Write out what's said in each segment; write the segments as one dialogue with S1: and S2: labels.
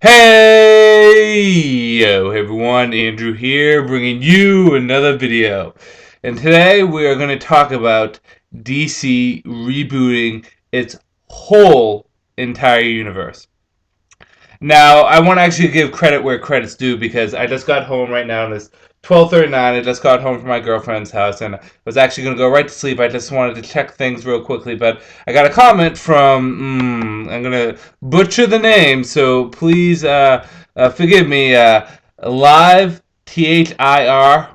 S1: Hey everyone, Andrew here, bringing you another video. And today we are going to talk about DC rebooting its whole entire universe. Now, I want to actually give credit where credit's due because I just got home right now and it's 12:39. I just got home from my girlfriend's house and I was actually going to go right to sleep. I just wanted to check things real quickly, but I got a comment from I'm going to butcher the name, so please forgive me. Live THIR.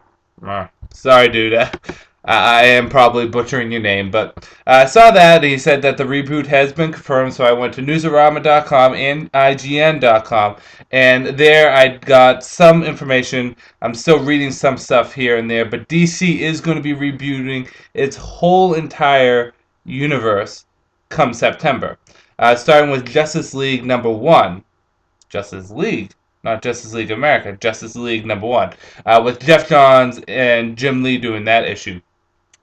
S1: Sorry, dude. I am probably butchering your name, but I saw that he said that the reboot has been confirmed, so I went to newsarama.com and IGN.com, and there I got some information. I'm still reading some stuff here and there, but DC is going to be rebooting its whole entire universe come September, starting with Justice League #1. Justice League, not Justice League America, Justice League #1, with Jeff Johns and Jim Lee doing that issue.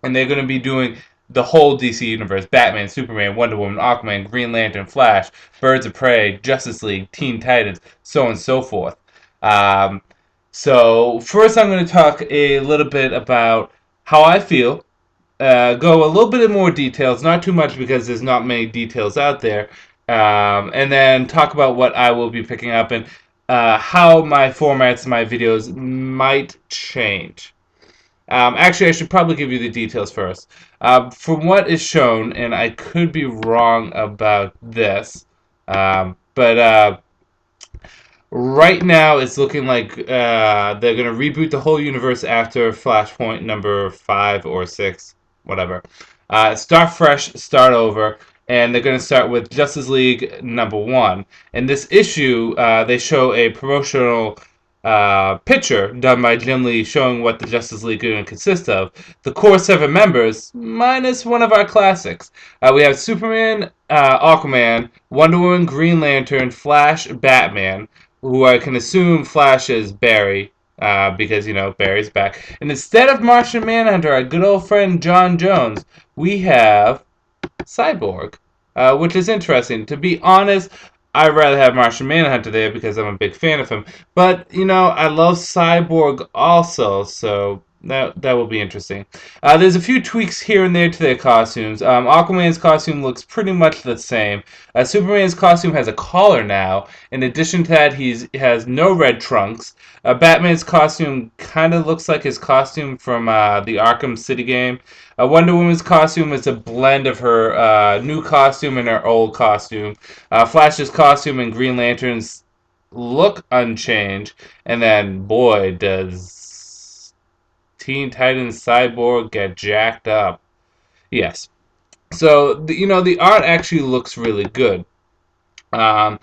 S1: And they're going to be doing the whole DC universe: Batman, Superman, Wonder Woman, Aquaman, Green Lantern, Flash, Birds of Prey, Justice League, Teen Titans, so on and so forth. Um, so first, I'm going to talk a little bit about how I feel. Go a little bit in more details, not too much because there's not many details out there, and then talk about what I will be picking up and how my formats of my videos might change. Actually, I should probably give you the details first. From what is shown, and I could be wrong about this, but right now it's looking like they're going to reboot the whole universe after Flashpoint #5 or #6, whatever. Start fresh, start over, and they're going to start with Justice League #1. In this issue, they show a promotional picture done by Jim Lee showing what the Justice League is going to consist of. The core 7 members, minus one of our classics. We have Superman, Aquaman, Wonder Woman, Green Lantern, Flash, Batman, who I can assume Flash is Barry, because, Barry's back. And instead of Martian Manhunter, our good old friend John Jones, we have Cyborg, which is interesting. To be honest, I'd rather have Martian Manhunter there because I'm a big fan of him. But, I love Cyborg also, so that will be interesting. There's a few tweaks here and there to their costumes. Aquaman's costume looks pretty much the same. Superman's costume has a collar now. In addition to that, he has no red trunks. Batman's costume kind of looks like his costume from the Arkham City game. Wonder Woman's costume is a blend of her new costume and her old costume. Flash's costume and Green Lantern's look unchanged. And then, boy, does Teen Titans Cyborg get jacked up. Yes. So, the art actually looks really good. Um,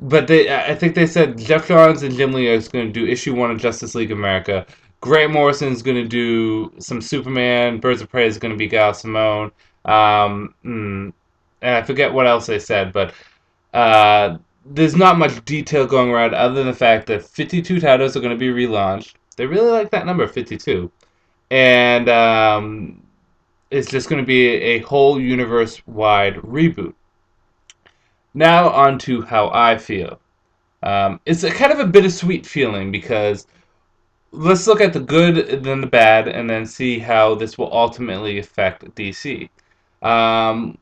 S1: but I think they said Jeff Johns and Jim Lee are going to do issue 1 of Justice League America. Grant Morrison's going to do some Superman. Birds of Prey is going to be Gal Simone. And I forget what else they said, but there's not much detail going around other than the fact that 52 titles are going to be relaunched. They really like that number, 52. And it's just going to be a whole universe-wide reboot. Now on to how I feel. It's a kind of a bittersweet feeling because let's look at the good and then the bad and then see how this will ultimately affect DC. Um,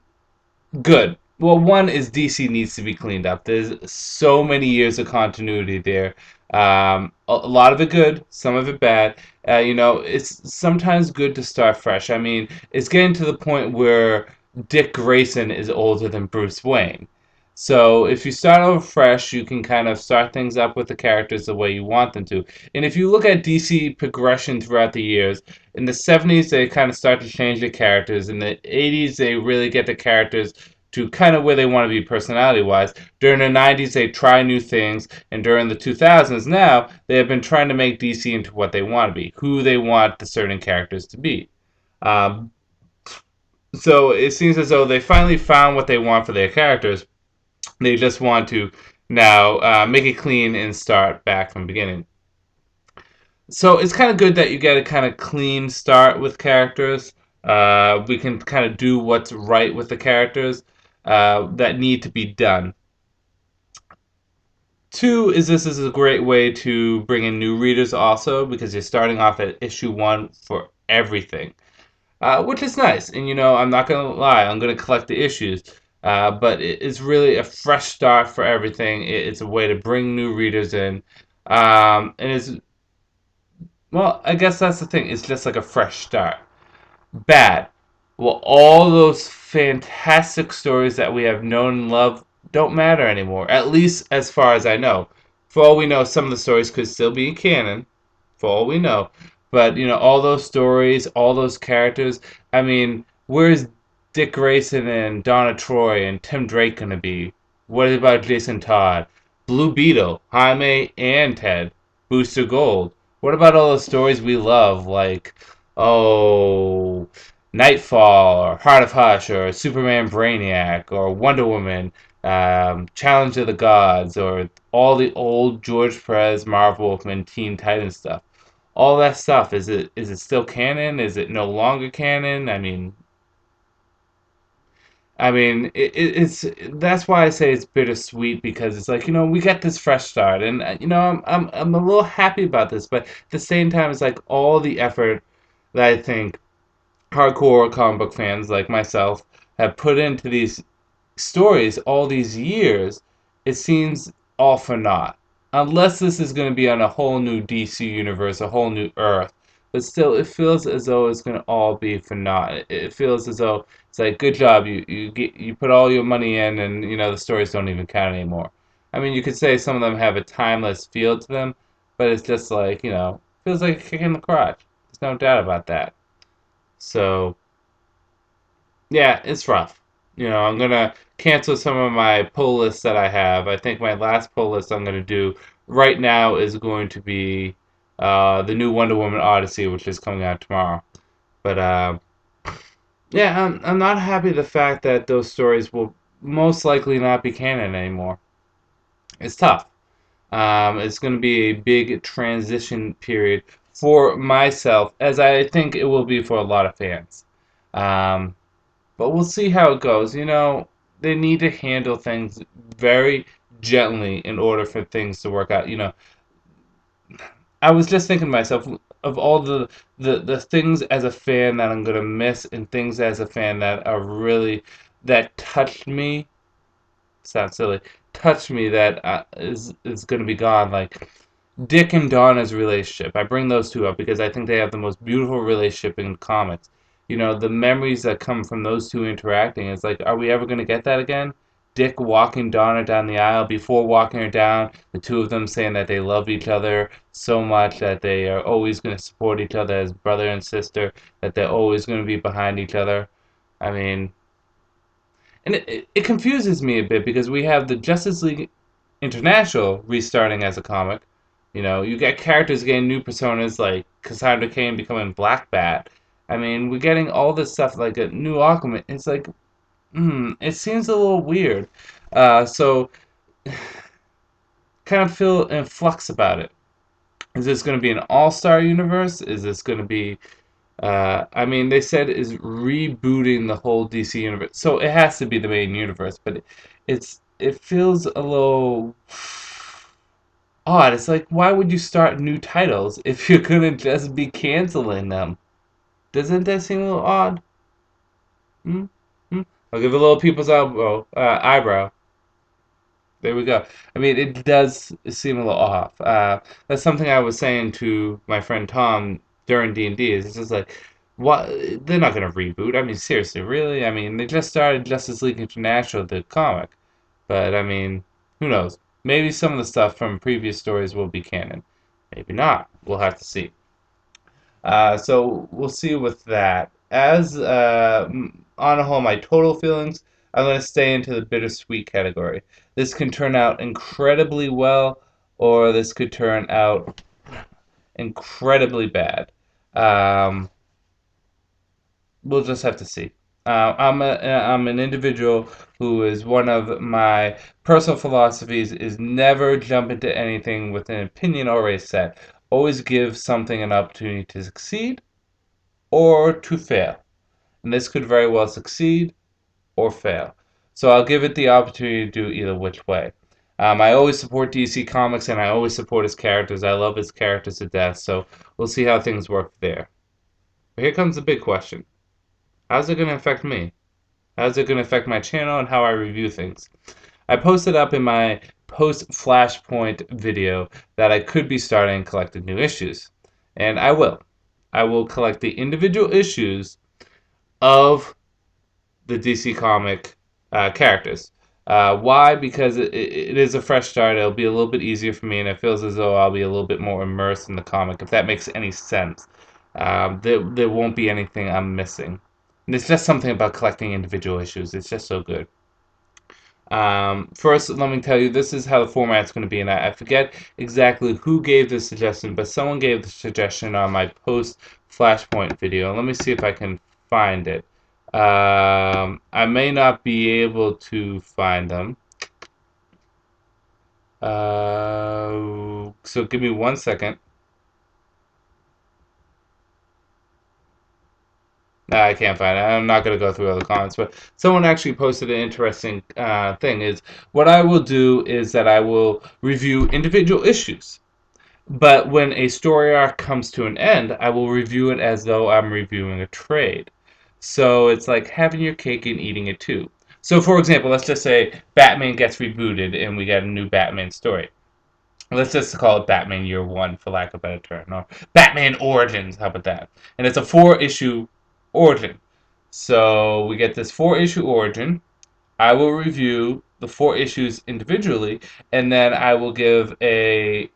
S1: Good. Well, one is DC needs to be cleaned up. There's so many years of continuity there. A lot of it good, some of it bad. It's sometimes good to start fresh. I mean, it's getting to the point where Dick Grayson is older than Bruce Wayne. So if you start over fresh, you can kind of start things up with the characters the way you want them to. And if you look at DC progression throughout the years, in the 70s they kind of start to change the characters. In the 80s they really get the characters to kind of where they want to be personality wise. During the 90s they try new things, and during the 2000s now they have been trying to make DC into what they want to be, who they want the certain characters to be. Um, so it seems as though they finally found what they want for their characters. They just want to now make it clean and start back from the beginning. So it's kind of good that you get a kind of clean start with characters. We can kind of do what's right with the characters that need to be done. Two is this is a great way to bring in new readers also because you're starting off at issue one for everything, which is nice. And I'm not gonna lie, I'm gonna collect the issues, but it's really a fresh start for everything. It's a way to bring new readers in, and it's well, I guess that's the thing. It's just like a fresh start. Bad. Well, all those fantastic stories that we have known and loved don't matter anymore, at least as far as I know. For all we know, some of the stories could still be canon, for all we know. But, all those stories, all those characters, I mean, where's Dick Grayson and Donna Troy and Tim Drake going to be? What about Jason Todd? Blue Beetle, Jaime and Ted, Booster Gold. What about all the stories we love, like, oh, Nightfall, or Heart of Hush, or Superman Brainiac, or Wonder Woman, Challenge of the Gods, or all the old George Perez, Marv Wolfman, Teen Titans stuff. All that stuff, is it still canon? Is it no longer canon? I mean, it's that's why I say it's bittersweet because it's like we got this fresh start, and I'm a little happy about this, but at the same time, it's like all the effort that I think hardcore comic book fans like myself have put into these stories all these years, it seems all for naught. Unless this is going to be on a whole new DC universe, a whole new Earth. But still, it feels as though it's going to all be for naught. It feels as though it's like, good job, you put all your money in, and the stories don't even count anymore. I mean, you could say some of them have a timeless feel to them, but it's just like feels like a kick in the crotch. There's no doubt about that. So yeah, it's rough. I'm gonna cancel some of my pull lists that I have. I think my last pull list I'm gonna do right now is going to be the new Wonder Woman Odyssey, which is coming out tomorrow. But yeah, I'm not happy with the fact that those stories will most likely not be canon anymore. It's tough. It's going to be a big transition period for myself, as I think it will be for a lot of fans. Um, But we'll see how it goes. They need to handle things very gently in order for things to work out. I was just thinking to myself of all the things as a fan that I'm gonna miss and things as a fan that are really that touched me. Sounds silly. Touched me that is gonna be gone. Like Dick and Donna's relationship. I bring those two up because I think they have the most beautiful relationship in comics. The memories that come from those two interacting. It's like, are we ever going to get that again? Dick walking Donna down the aisle before walking her down, the two of them saying that they love each other so much that they are always going to support each other as brother and sister, that they're always going to be behind each other. I mean, and it confuses me a bit because we have the Justice League International restarting as a comic. You get characters getting new personas like Cassandra Cain becoming Black Bat. I mean, we're getting all this stuff like a new Aquaman. It's like, it seems a little weird. So, kind of feel in flux about it. Is this going to be an all-star universe? Is this going to be I mean, they said is rebooting the whole DC universe, so it has to be the main universe. But it feels a little odd. It's like, why would you start new titles if you're gonna just be canceling them? Doesn't that seem a little odd? Hmm? Hmm? I'll give a little people's eyebrow. There we go. I mean, it does seem a little off. That's something I was saying to my friend Tom during D&D. Is it's just like, what? They're not gonna reboot. I mean, seriously, really? I mean, they just started Justice League International, the comic, but I mean, who knows? Maybe some of the stuff from previous stories will be canon. Maybe not. We'll have to see. So we'll see with that. As on a whole, my total feelings, I'm going to stay into the bittersweet category. This can turn out incredibly well, or this could turn out incredibly bad. Um, we'll just have to see. I'm an individual who is one of my personal philosophies is never jump into anything with an opinion already set. Always give something an opportunity to succeed or to fail. And this could very well succeed or fail. So I'll give it the opportunity to do either which way. I always support DC Comics, and I always support his characters. I love his characters to death, so we'll see how things work there. But here comes the big question. How's it going to affect me? How's it going to affect my channel and how I review things? I posted up in my post-Flashpoint video that I could be starting collecting new issues. And I will. I will collect the individual issues of the DC comic characters. Why? Because it is a fresh start. It'll be a little bit easier for me, and it feels as though I'll be a little bit more immersed in the comic, if that makes any sense. There won't be anything I'm missing. And it's just something about collecting individual issues. It's just so good. First, let me tell you, this is how the format's going to be, and I forget exactly who gave this suggestion, but someone gave the suggestion on my post-Flashpoint video. Let me see if I can find it. I may not be able to find them. So give me 1 second. Nah, I can't find it. I'm not going to go through all the comments, but someone actually posted an interesting thing. Is what I will do is that I will review individual issues, but when a story arc comes to an end, I will review it as though I'm reviewing a trade. So it's like having your cake and eating it too. So for example, let's just say Batman gets rebooted and we get a new Batman story. Let's just call it Batman Year One, for lack of a better term, or Batman Origins. How about that? And it's a 4-issue origin. So we get this 4-issue origin. I will review the 4 issues individually, and then I will give a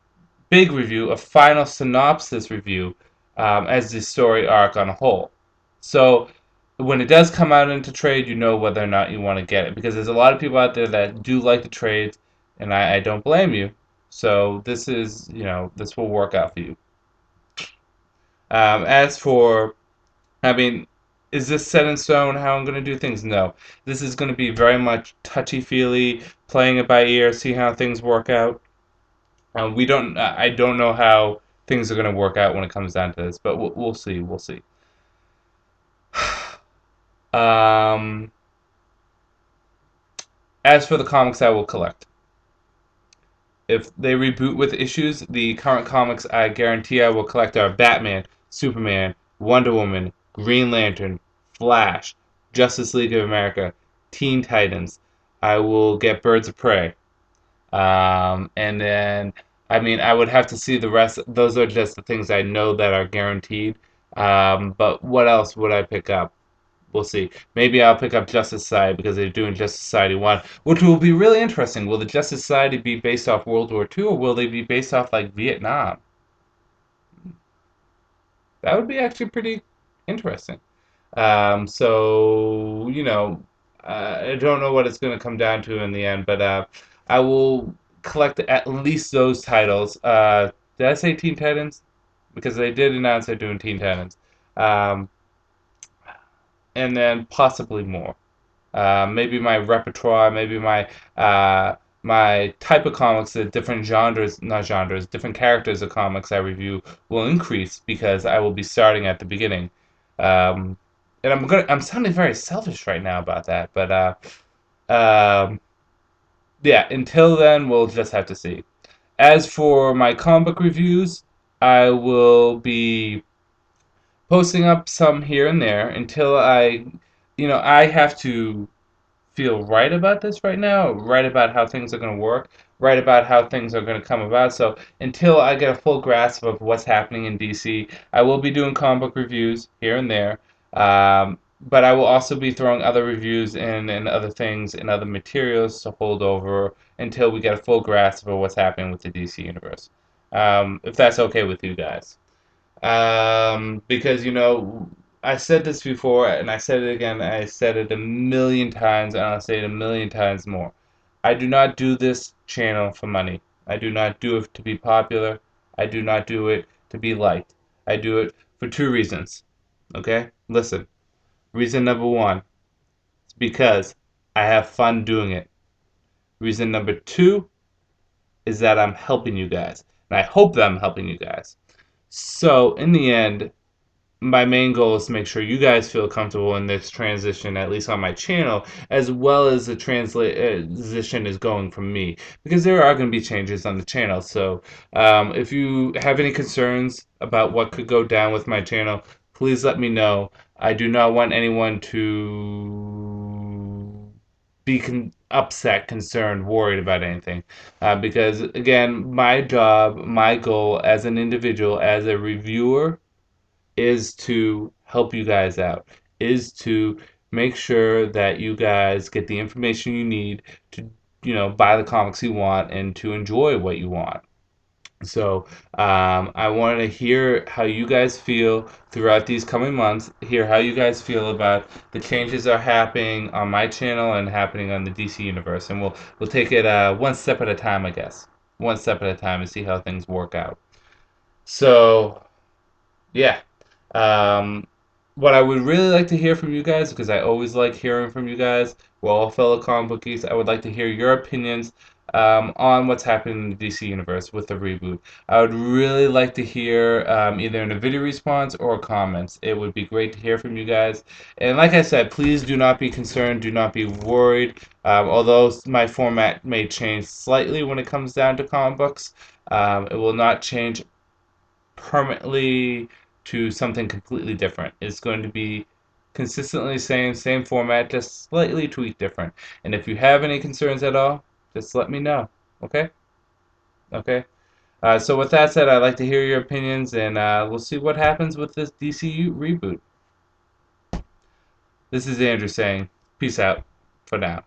S1: big review, a final synopsis review, as the story arc on a whole. So when it does come out into trade, you know whether or not you want to get it, because there's a lot of people out there that do like the trades, and I don't blame you. So this is, this will work out for you. As for, I mean, is this set in stone how I'm going to do things? No. This is going to be very much touchy-feely, playing it by ear, see how things work out. We don't. I don't know how things are going to work out when it comes down to this, but we'll see. We'll see. Um, as for the comics I will collect, if they reboot with issues, the current comics I guarantee I will collect are Batman, Superman, Wonder Woman, Green Lantern, Flash, Justice League of America, Teen Titans. I will get Birds of Prey. And then, I mean, I would have to see the rest. Those are just the things I know that are guaranteed. But what else would I pick up? We'll see. Maybe I'll pick up Justice Society because they're doing Justice Society 1, which will be really interesting. Will the Justice Society be based off World War II, or will they be based off, like, Vietnam? That would be actually pretty interesting. So, I don't know what it's going to come down to in the end, but I will collect at least those titles. Did I say Teen Titans? Because they did announce they're doing Teen Titans. Um, and then possibly more. Maybe my repertoire, maybe my type of comics, the different genres, not genres, different characters of comics I review will increase because I will be starting at the beginning. Um, and I'm sounding very selfish right now about that, but um, yeah. Until then, we'll just have to see. As for my comic book reviews, I will be posting up some here and there until I have to feel right about this right now, right about how things are going to work, right about how things are going to come about. So until I get a full grasp of what's happening in DC, I will be doing comic book reviews here and there. But I will also be throwing other reviews in and other things and other materials to hold over until we get a full grasp of what's happening with the DC universe. If that's okay with you guys. Because I said this before and I said it again. I said it a million times and I'll say it a million times more. I do not do this channel for money. I do not do it to be popular. I do not do it to be liked. I do it for 2 reasons. Okay? Listen. Reason number 1 is because I have fun doing it. Reason number 2 is that I'm helping you guys. And I hope that I'm helping you guys. So, in the end, my main goal is to make sure you guys feel comfortable in this transition, at least on my channel, as well as the transition is going from me, because there are going to be changes on the channel. So if you have any concerns about what could go down with my channel, please let me know. I do not want anyone to be upset, concerned, worried about anything. Because, again, my job, my goal as an individual, as a reviewer, is to help you guys out, is to make sure that you guys get the information you need to, buy the comics you want and to enjoy what you want. So I want to hear how you guys feel throughout these coming months. Hear how you guys feel about the changes that are happening on my channel and happening on the DC universe, and we'll take it one step at a time, I guess. One step at a time and see how things work out. So yeah. Um, what I would really like to hear from you guys, because I always like hearing from you guys, we're all fellow comic bookies. I would like to hear your opinions on what's happening in the DC universe with the reboot. I would really like to hear either in a video response or comments. It would be great to hear from you guys. And like I said, please do not be concerned, do not be worried. Although my format may change slightly when it comes down to comic books, it will not change permanently to something completely different. It's going to be consistently same format, just slightly tweaked different. And if you have any concerns at all, just let me know. Okay? Okay. So with that said, I'd like to hear your opinions, and we'll see what happens with this DCU reboot. This is Andrew saying, peace out for now.